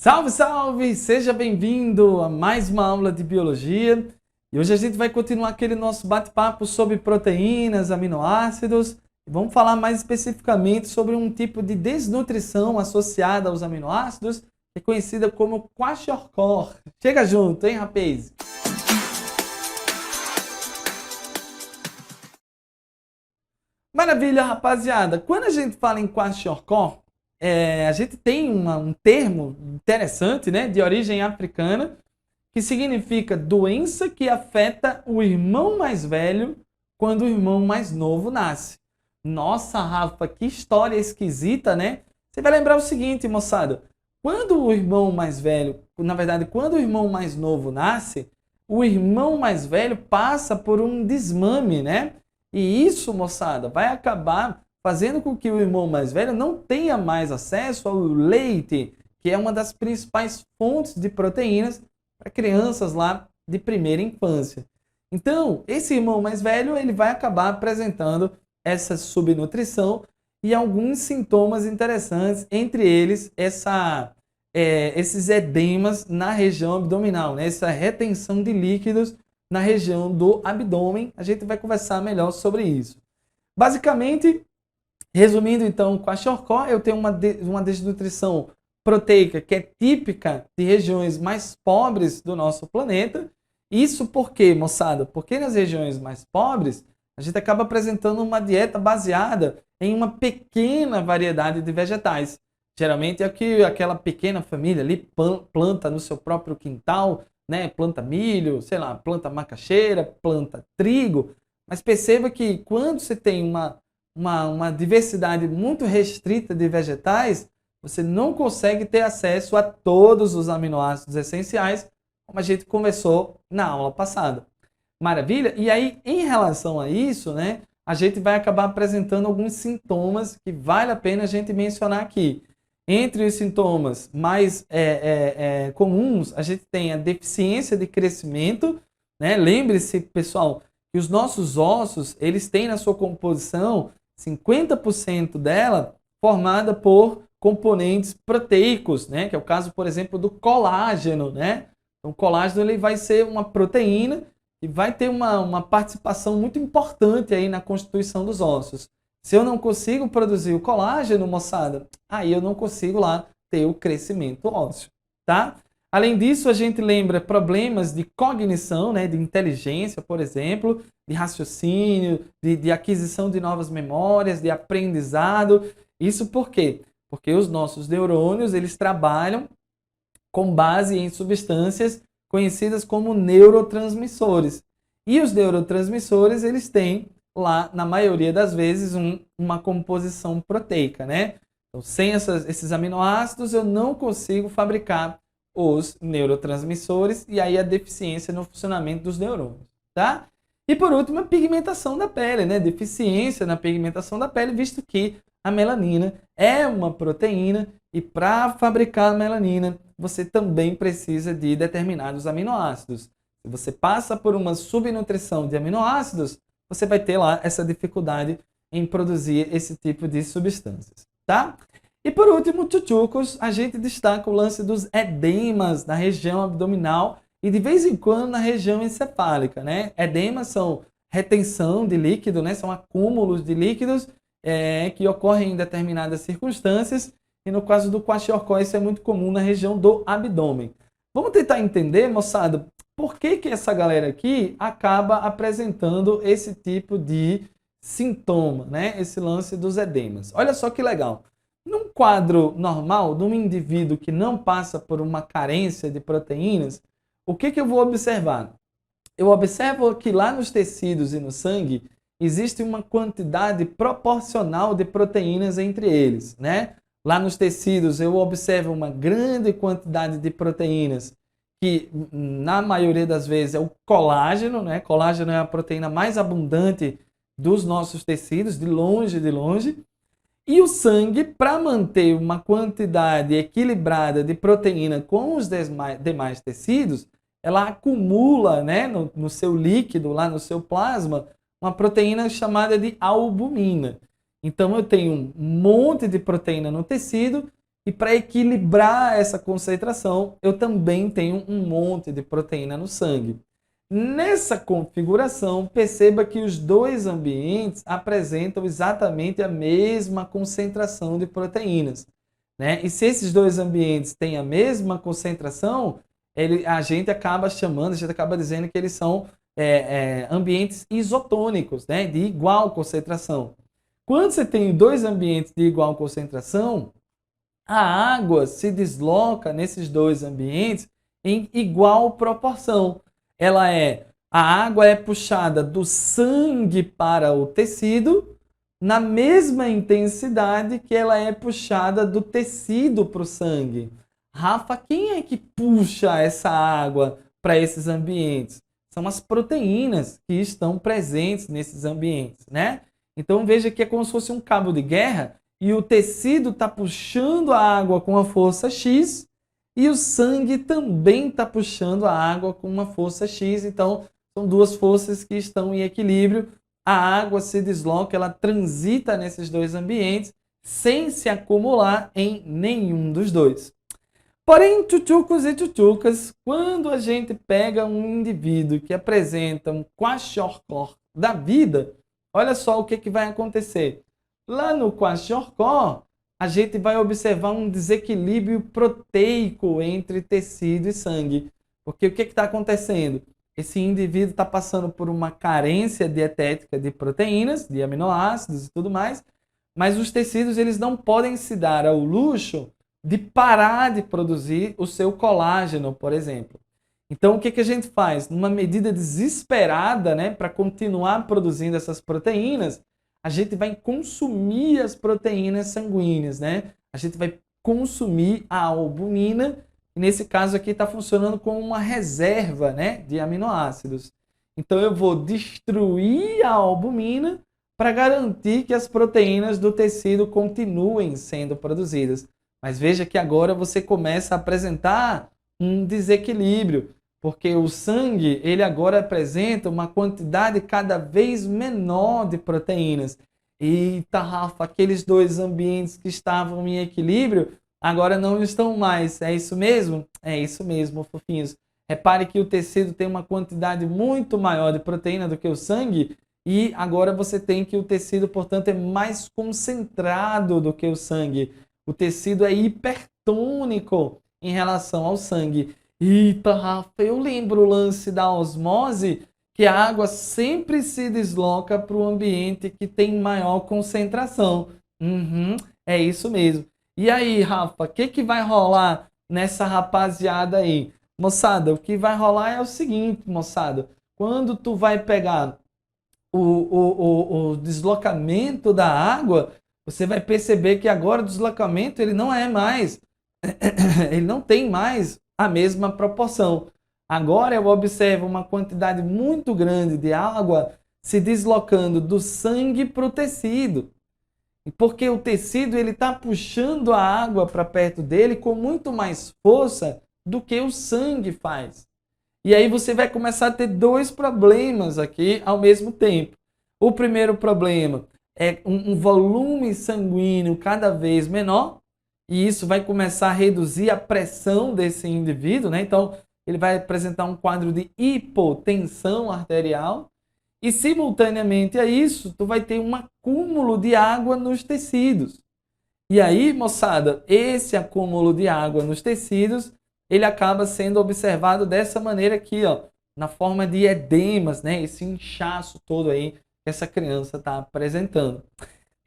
Salve, salve! Seja bem-vindo a mais uma aula de biologia. E hoje a gente vai continuar aquele nosso bate-papo sobre proteínas, aminoácidos. Vamos falar mais especificamente sobre um tipo de desnutrição associada aos aminoácidos, que é conhecida como kwashiorkor. Chega junto, hein, rapaz? Maravilha, rapaziada! Quando a gente fala em kwashiorkor, a gente tem um termo interessante, né, de origem africana, que significa doença que afeta o irmão mais velho quando o irmão mais novo nasce. Nossa, Rafa, que história esquisita, né? Você vai lembrar o seguinte, moçada. Quando o irmão mais velho, na verdade, quando o irmão mais novo nasce, o irmão mais velho passa por um desmame, né? E isso, moçada, vai acabar fazendo com que o irmão mais velho não tenha mais acesso ao leite, que é uma das principais fontes de proteínas para crianças lá de primeira infância. Então, esse irmão mais velho ele vai acabar apresentando essa subnutrição e alguns sintomas interessantes, entre eles esses edemas na região abdominal, né? Essa retenção de líquidos na região do abdômen. A gente vai conversar melhor sobre isso. Basicamente, resumindo então, com a kwashiorkor, eu tenho uma desnutrição proteica que é típica de regiões mais pobres do nosso planeta. Isso por quê, moçada? Porque nas regiões mais pobres, a gente acaba apresentando uma dieta baseada em uma pequena variedade de vegetais. Geralmente é que aquela pequena família ali planta no seu próprio quintal, né? Planta milho, sei lá, planta macaxeira, planta trigo. Mas perceba que quando você tem uma diversidade muito restrita de vegetais, você não consegue ter acesso a todos os aminoácidos essenciais, como a gente conversou na aula passada. Maravilha? E aí, em relação a isso, né, a gente vai acabar apresentando alguns sintomas que vale a pena a gente mencionar aqui. Entre os sintomas mais comuns, a gente tem a deficiência de crescimento, né? Lembre-se, pessoal, que os nossos ossos, eles têm na sua composição 50% dela formada por componentes proteicos, né? Que é o caso, por exemplo, do colágeno, né? Então, o colágeno ele vai ser uma proteína e vai ter uma participação muito importante aí na constituição dos ossos. Se eu não consigo produzir o colágeno, moçada, aí eu não consigo lá ter o crescimento ósseo, tá? Além disso, a gente lembra problemas de cognição, né, de inteligência, por exemplo, de raciocínio, de aquisição de novas memórias, de aprendizado. Isso por quê? Porque os nossos neurônios, eles trabalham com base em substâncias conhecidas como neurotransmissores. E os neurotransmissores, eles têm lá, na maioria das vezes, uma composição proteica, né? Então, sem esses aminoácidos, eu não consigo fabricar os neurotransmissores e aí a deficiência no funcionamento dos neurônios, tá? E por último, a pigmentação da pele, né? Deficiência na pigmentação da pele, visto que a melanina é uma proteína e para fabricar a melanina, você também precisa de determinados aminoácidos. Se você passa por uma subnutrição de aminoácidos, você vai ter lá essa dificuldade em produzir esse tipo de substâncias, tá? E por último, tchutchucos, a gente destaca o lance dos edemas na região abdominal e de vez em quando na região encefálica, né? Edemas são retenção de líquido, né? São acúmulos de líquidos que ocorrem em determinadas circunstâncias e no caso do kwashiorkor isso é muito comum na região do abdômen. Vamos tentar entender, moçada, por que essa galera aqui acaba apresentando esse tipo de sintoma, né? Esse lance dos edemas. Olha só que legal. Num quadro normal, de um indivíduo que não passa por uma carência de proteínas, o que eu vou observar? Eu observo que lá nos tecidos e no sangue existe uma quantidade proporcional de proteínas entre eles, né? Lá nos tecidos eu observo uma grande quantidade de proteínas que na maioria das vezes é o colágeno, né? Colágeno é a proteína mais abundante dos nossos tecidos, de longe, de longe. E o sangue, para manter uma quantidade equilibrada de proteína com os demais tecidos, ela acumula, né, no seu líquido, lá no seu plasma, uma proteína chamada de albumina. Então eu tenho um monte de proteína no tecido E para equilibrar essa concentração, eu também tenho um monte de proteína no sangue. Nessa configuração, perceba que os dois ambientes apresentam exatamente a mesma concentração de proteínas, né? E se esses dois ambientes têm a mesma concentração, a gente acaba dizendo que eles são ambientes isotônicos, né? De igual concentração. Quando você tem dois ambientes de igual concentração, a água se desloca nesses dois ambientes em igual proporção. A água é puxada do sangue para o tecido na mesma intensidade que ela é puxada do tecido para o sangue. Rafa, quem é que puxa essa água para esses ambientes? São as proteínas que estão presentes nesses ambientes, né? Então veja que é como se fosse um cabo de guerra e o tecido está puxando a água com a força X e o sangue também está puxando a água com uma força X. Então são duas forças que estão em equilíbrio. A água se desloca, ela transita nesses dois ambientes sem se acumular em nenhum dos dois. Porém, tchutchucos e tchutchucas, quando a gente pega um indivíduo que apresenta um kwashiorkor da vida, olha só o que vai acontecer. Lá no kwashiorkor, a gente vai observar um desequilíbrio proteico entre tecido e sangue. Porque o que está acontecendo? Esse indivíduo está passando por uma carência dietética de proteínas, de aminoácidos e tudo mais, mas os tecidos eles não podem se dar ao luxo de parar de produzir o seu colágeno, por exemplo. Então, o que a gente faz? Numa medida desesperada, né, para continuar produzindo essas proteínas, a gente vai consumir as proteínas sanguíneas, né? A gente vai consumir a albumina, e nesse caso aqui está funcionando como uma reserva, né, de aminoácidos. Então, eu vou destruir a albumina para garantir que as proteínas do tecido continuem sendo produzidas. Mas veja que agora você começa a apresentar um desequilíbrio, porque o sangue ele agora apresenta uma quantidade cada vez menor de proteínas. Eita, Rafa, aqueles dois ambientes que estavam em equilíbrio agora não estão mais. É isso mesmo? É isso mesmo, fofinhos. Repare que o tecido tem uma quantidade muito maior de proteína do que o sangue e agora você tem que o tecido, portanto, é mais concentrado do que o sangue. O tecido é hipertônico em relação ao sangue. Eita, Rafa, eu lembro o lance da osmose, que a água sempre se desloca para o ambiente que tem maior concentração. É isso mesmo. E aí, Rafa, o que vai rolar nessa rapaziada aí? Moçada, o que vai rolar é o seguinte, moçada. Quando tu vai pegar o deslocamento da água, você vai perceber que agora o deslocamento ele não é mais, ele não tem mais a mesma proporção. Agora eu observo uma quantidade muito grande de água se deslocando do sangue para o tecido. Porque o tecido ele está puxando a água para perto dele com muito mais força do que o sangue faz. E aí você vai começar a ter dois problemas aqui ao mesmo tempo. O primeiro problema é um volume sanguíneo cada vez menor, e isso vai começar a reduzir a pressão desse indivíduo, né? Então, ele vai apresentar um quadro de hipotensão arterial, e simultaneamente a isso, tu vai ter um acúmulo de água nos tecidos. E aí, moçada, esse acúmulo de água nos tecidos, ele acaba sendo observado dessa maneira aqui, ó, na forma de edemas, né? Esse inchaço todo aí que essa criança está apresentando.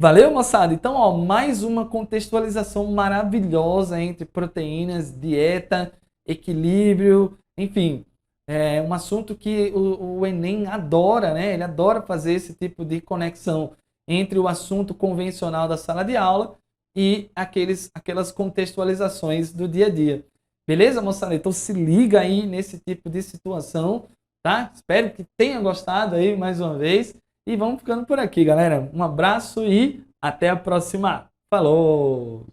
Valeu, moçada? Então, ó, mais uma contextualização maravilhosa entre proteínas, dieta, equilíbrio, enfim. É um assunto que o Enem adora, né? Ele adora fazer esse tipo de conexão entre o assunto convencional da sala de aula e aquelas contextualizações do dia a dia. Beleza, moçada? Então se liga aí nesse tipo de situação, tá? Espero que tenha gostado aí mais uma vez. E vamos ficando por aqui, galera. Um abraço e até a próxima. Falou!